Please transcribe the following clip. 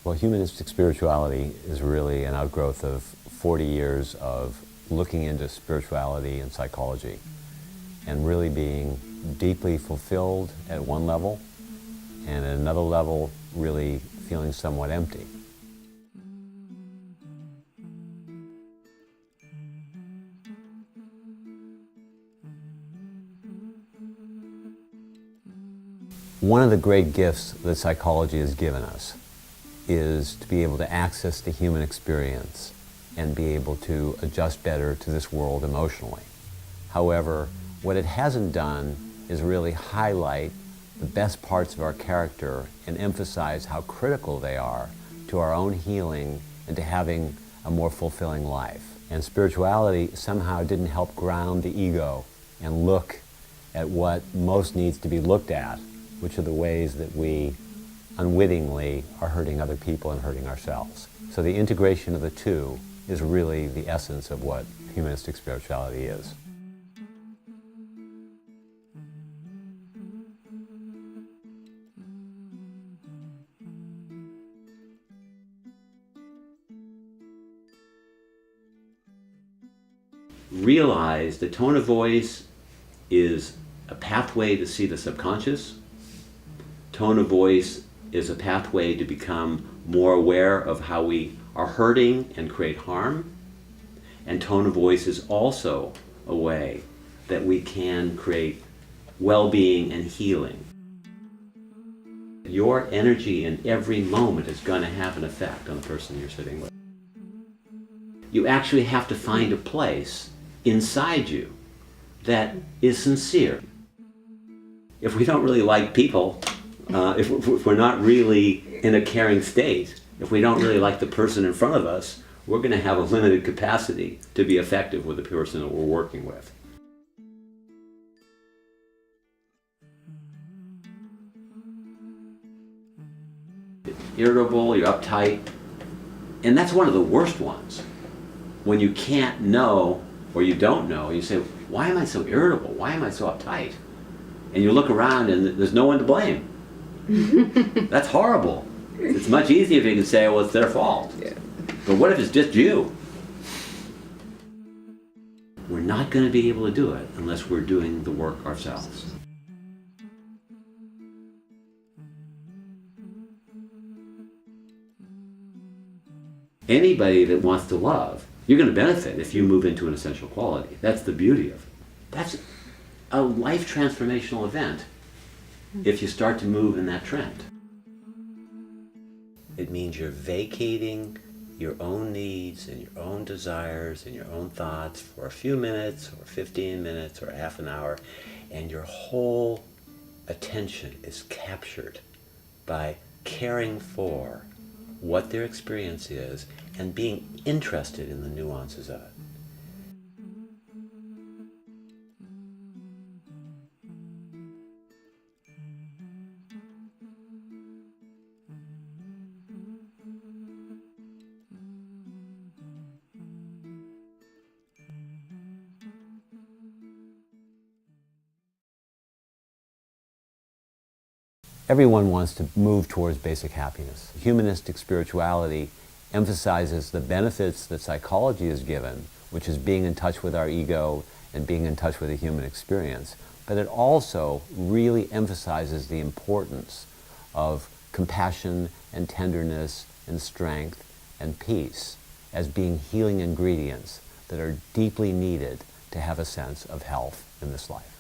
Well, humanistic spirituality is really an outgrowth of 40 years of looking into spirituality and psychology and really being deeply fulfilled at one level and at another level really feeling somewhat empty. One of the great gifts that psychology has given us is to be able to access the human experience and be able to adjust better to this world emotionally. However, what it hasn't done is really highlight the best parts of our character and emphasize how critical they are to our own healing and to having a more fulfilling life. And spirituality somehow didn't help ground the ego and look at what most needs to be looked at, which are the ways that we unwittingly are hurting other people and hurting ourselves. So the integration of the two is really the essence of what humanistic spirituality is. Realize the tone of voice is a pathway to see the subconscious. Tone of voice is a pathway to become more aware of how we are hurting and create harm. And tone of voice is also a way that we can create well-being and healing. Your energy in every moment is going to have an effect on the person you're sitting with. You actually have to find a place inside you that is sincere. If we don't really like people, if we're not really in a caring state, if we don't really like the person in front of us, we're going to have a limited capacity to be effective with the person that we're working with. You're irritable, you're uptight, and that's one of the worst ones. When you can't know or you don't know, you say, why am I so irritable? Why am I so uptight? And you look around and there's no one to blame. That's horrible. It's much easier if you can say, well, it's their fault. Yeah. But what if it's just you? We're not going to be able to do it unless we're doing the work ourselves. Anybody that wants to love, you're going to benefit if you move into an essential quality. That's the beauty of it. That's a life transformational event if you start to move in that trend. It means you're vacating your own needs and your own desires and your own thoughts for a few minutes or 15 minutes or half an hour, and your whole attention is captured by caring for what their experience is and being interested in the nuances of it. Everyone wants to move towards basic happiness. Humanistic spirituality emphasizes the benefits that psychology has given, which is being in touch with our ego and being in touch with the human experience. But it also really emphasizes the importance of compassion and tenderness and strength and peace as being healing ingredients that are deeply needed to have a sense of health in this life.